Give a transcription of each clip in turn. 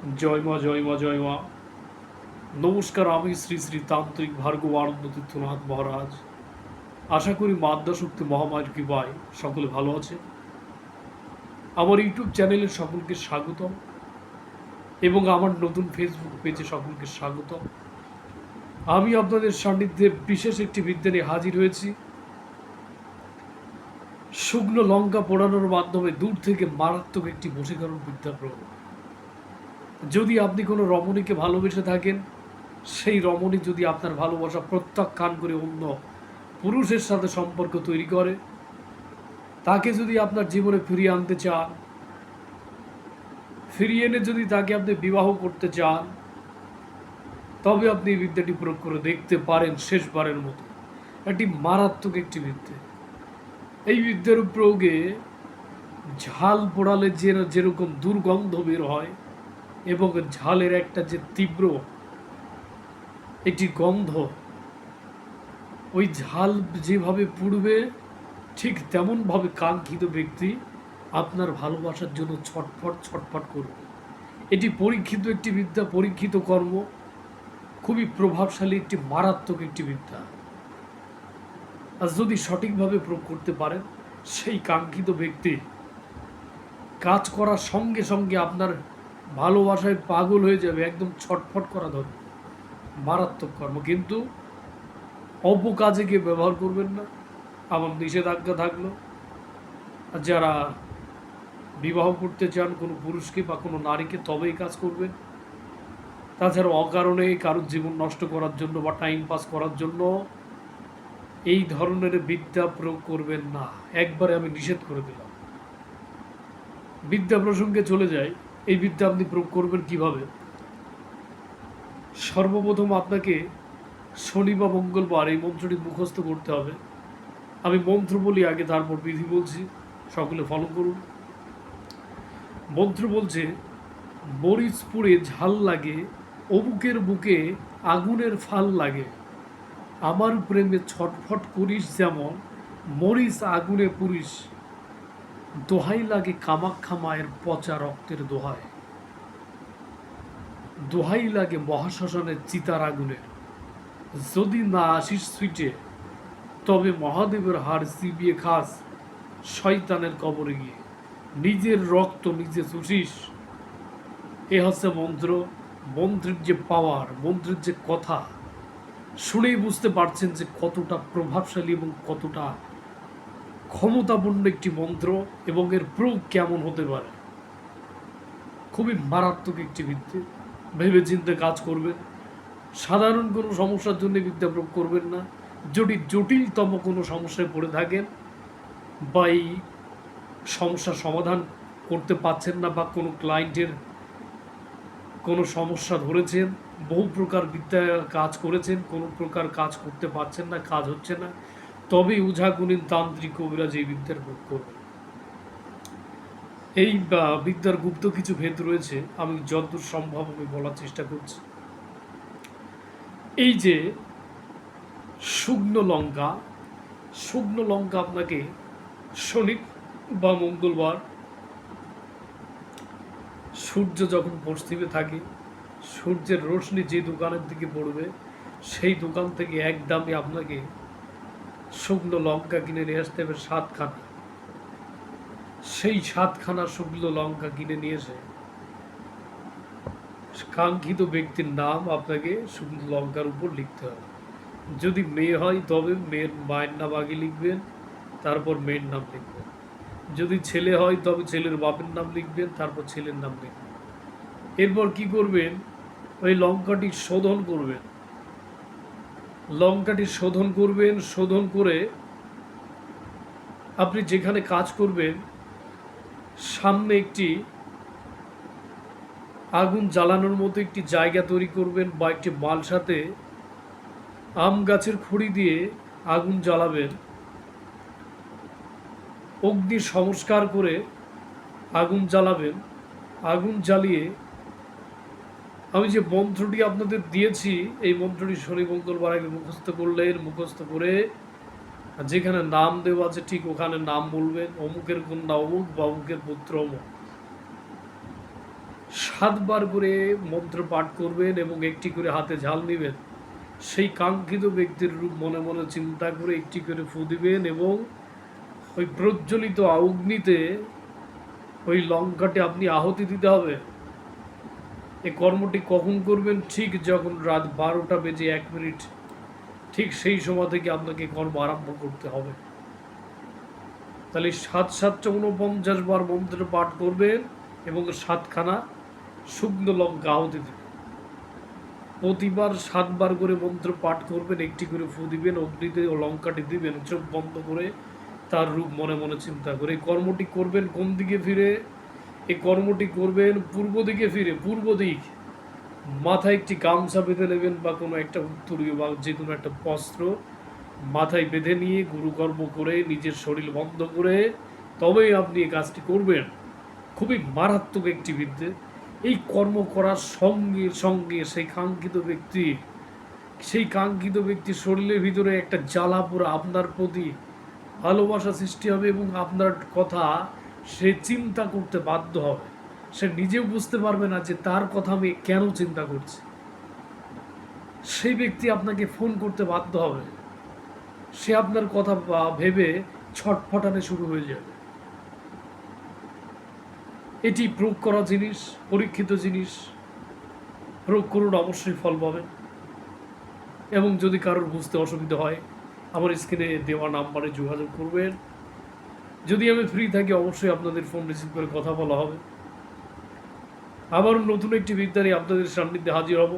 জয় মা, জয় মা, জয় মা। নমস্কার, আমি শ্রী শ্রী তান্ত্রিক ভার্গব আনন্দ তীর্থনাথ মহারাজ। আশা করি মা আদ্যাশক্তি মহামায়ের কৃপায় সকলে ভালো আছে। আমার ইউটিউব চ্যানেলে সকলকে স্বাগতম এবং আমার নতুন ফেসবুক পেজে সকলকে স্বাগতম। আমি আপনাদের সান্নিধ্যে বিশেষ একটি বিদ্যা নিয়ে হাজির হয়েছি। শুকনো লঙ্কা পোড়ানোর মাধ্যমে দূর থেকে মারাত্মক একটি বশীকরণ বিদ্যা প্রয়োগ। যদি আপনি কোনো রমণীকে ভালোবেসে থাকেন, সেই রমণী যদি আপনার ভালোবাসা প্রত্যাখ্যান করে অন্য পুরুষের সাথে সম্পর্ক তৈরি করে, তাকে যদি আপনার জীবনে ফিরিয়ে আনতে চান, ফিরিয়ে এনে যদি তাকে আপনি বিবাহ করতে চান, তবে আপনি এই বিদ্যাটি প্রয়োগ করে দেখতে পারেন শেষবারের মতো। একটি মারাত্মক একটি বিদ্যা। এই বিদ্যার প্রয়োগে ঝাল পোড়ালে যেরকম দুর্গন্ধ বের হয় এবং ঝালের একটা যে তীব্র একটি গন্ধ, ওই ঝাল যেভাবে পুড়বে ঠিক তেমনভাবে কাঙ্ক্ষিত ব্যক্তি আপনার ভালোবাসার জন্য ছটফট ছটফট করবে। এটি পরীক্ষিত একটি বিদ্যা, পরীক্ষিত কর্ম, খুবই প্রভাবশালী একটি মারাত্মক একটি বিদ্যা। আর যদি সঠিকভাবে প্রয়োগ করতে পারেন, সেই কাঙ্ক্ষিত ব্যক্তি কাজ করার সঙ্গে সঙ্গে আপনার ভালোবাসায় পাগল হয়ে যাবে, একদম ছটফট করা ধরবে। মারাত্মক কর্ম, কিন্তু অপকাজে গিয়ে ব্যবহার করবেন না, আমার নিষেধাজ্ঞা থাকলো। আর যারা বিবাহ করতে চান কোনো পুরুষকে বা কোনো নারীকে, তবেই কাজ করবেন। তাছাড়া অকারণে কারোর জীবন নষ্ট করার জন্য বা টাইম পাস করার জন্য এই ধরনের বিদ্যা প্রয়োগ করবেন না, একবারে আমি নিষেধ করে দিলাম। বিদ্যা প্রসঙ্গে চলে যাই। এই বিদ্যা আপনি প্রয়োগ করবেন কিভাবে? সর্বপ্রথম আপনাকে শনি বা মঙ্গলবার এই মন্ত্রটি মুখস্থ করতে হবে। আমি মন্ত্র বলি আগে, তারপর বিধি বলছি, সকলে ফলো করুন। মন্ত্র বলছে, মরিচ পুড়ে ঝাল লাগে, অমুকের বুকে আগুনের ফাল লাগে, আমার প্রেমে ছটফট করিস যেমন, মরিচ আগুনে পুরিস, দোহাই লাগে কামাখ্যা মায়ের পচা রক্তের দোহায়, দোহাই লাগে মহাশ্মশানের চিতার আগুনের, যদি না আসিস সুইটে, তবে মহাদেবের হাড় চিবিয়ে খাস শয়তানের কবরে গিয়ে, নিজের রক্ত নিজে চুষিস। এ হচ্ছে মন্ত্র। মন্ত্রের যে পাওয়ার, মন্ত্রের যে কথা, শুনেই বুঝতে পারছেন যে কতটা প্রভাবশালী এবং কতটা ক্ষমতাপূর্ণ একটি মন্ত্র এবং এর প্রয়োগ কেমন হতে পারে। খুবই মারাত্মক একটি বিদ্যা, ভেবে চিন্তে কাজ করবেন। সাধারণ কোনো সমস্যার জন্য বিদ্যা প্রয়োগ করবেন না। যদি জটিলতম কোনো সমস্যায় পড়ে থাকেন বা এই সমস্যার সমাধান করতে পারছেন না, বা কোনো ক্লায়েন্টের কোনো সমস্যা ধরেছেন, বহু প্রকার বিদ্যা কাজ করেছেন, কোনো প্রকার কাজ করতে পারছেন না, কাজ হচ্ছে না, তবেই ওঝাগুণিন তান্ত্রিক কবিরাজ এই বিদ্যার প্রয়োগ করবেন। এই বিদ্যার গুপ্ত কিছু ভেদ রয়েছে, আমি যতদূর সম্ভব আমি বলার চেষ্টা করছি। এই যে শুকনো লঙ্কা, শুকনো লঙ্কা আপনাকে শনি বা মঙ্গলবার সূর্য যখন পশ্চিমে থাকে, সূর্যের রোশনি যে দোকানের দিকে পড়বে, সেই দোকান থেকে এক দামে আপনাকে শুকনো লঙ্কা কিনে নিয়ে আসতে হবে 7খানা। সেই 7খানা শুকনো লঙ্কা কিনে নিয়ে এসে কাঙ্ক্ষিত ব্যক্তির নাম আপনাকে শুকনো লঙ্কার উপর লিখতে হবে। যদি মেয়ে হয় তবে মেয়ের মায়ের নাম আগে লিখবেন, তারপর মেয়ের নাম লিখবেন। যদি ছেলে হয় তবে ছেলের বাপের নাম লিখবেন, তারপর ছেলের নাম লিখবেন। এরপর কি করবেন? ওই লঙ্কাটি শোধন করবেন। লঙ্কাটি শোধন করবেন। শোধন করে আপনি যেখানে কাজ করবেন, সামনে একটি আগুন জ্বালানোর মতো একটি জায়গা তৈরি করবেন, বা একটি মালসাতে আম গাছের খড়ি দিয়ে আগুন জ্বালাবেন। অগ্নি সংস্কার করে আগুন জ্বালাবেন। আগুন জ্বালিয়ে আমি যে মন্ত্রটি আপনাদের দিয়েছি, এই মন্ত্রটি শনি মঙ্গলবার আগে মুখস্থ করলেন। মুখস্থ করে যেখানে নাম দেওয়া আছে ঠিক ওখানে নাম বলবেন, অমুকের কন্যা অমুক বা অমুকের পুত্র অমুক। 7 বার করে মন্ত্র পাঠ করবেন এবং একটি করে হাতে ঝাল নেবেন। সেই কাঙ্ক্ষিত ব্যক্তির রূপ মনে মনে চিন্তা করে একটি করে ফু দিবেন এবং ওই প্রজ্বলিত অগ্নিতে ওই লঙ্কাটি আপনি আহুতি দিতে হবে। এই কর্মটি কখন করবেন? ঠিক যখন রাত 12টা বেজে 1 মিনিট, ঠিক সেই সময় থেকে আপনাকে কর্ম আরম্ভ করতে হবে। তাহলে 7-7-49 বার মন্ত্র পাঠ করবেন এবং 7খানা শুকনো লঙ্কা আহুতি দেবেন। প্রতিবার 7 বার করে মন্ত্র পাঠ করবেন, একটি করে ফু দিবেন, অগ্নিতে ও লঙ্কাটি দিবেন চোখ বন্ধ করে, তার রূপ মনে মনে চিন্তা করে। এই কর্মটি করবেন কোন দিকে ফিরে? এই কর্মটি করবেন পূর্ব দিকে ফিরে, পূর্ব দিক। মাথায় একটি গামছা বেঁধে নেবেন বা কোনো একটা উত্তরীয় বা যে কোনো একটা বস্ত্র মাথায় বেঁধে নিয়ে গুরুকর্ম করে নিজের শরীর বন্ধ করে তবেই আপনি এই কাজটি করবেন। খুবই মারাত্মক একটি বিদ্যে। এই কর্ম করার সঙ্গে সঙ্গে সেই কাঙ্ক্ষিত ব্যক্তির শরীরের ভিতরে একটা জ্বালা পোড়া আপনার প্রতি ভালোবাসা সৃষ্টি হবে এবং আপনার কথা সে চিন্তা করতে বাধ্য হবে। সে নিজেও বুঝতে পারবে না যে তার কথা আমি কেন চিন্তা করছি। সেই ব্যক্তি আপনাকে ফোন করতে বাধ্য হবে। সে আপনার কথা ভেবে ছটফটানো শুরু হয়ে যাবে। এটি প্রয়োগ করা জিনিস, পরীক্ষিত জিনিস। প্রয়োগ করুন, অবশ্যই ফল পাবেন। এবং যদি কারোর বুঝতে অসুবিধা হয় আমার স্ক্রিনে দেওয়া নাম্বারে যোগাযোগ করবেন। যদি আমি ফ্রি থাকি অবশ্যই আপনাদের ফোন রিসিভ করে কথা বলা হবে। আবারও নতুন একটি বিদ্যা নিয়ে আপনাদের সান্নিধ্যে হাজির হব।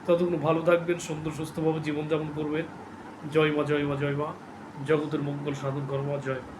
ততক্ষণ ভালো থাকবেন, সুন্দর সুস্থভাবে জীবনযাপন করবেন। জয় মা, জয় মা, জয় মা। জগতের মঙ্গল সাধন কর্ম। জয় মা।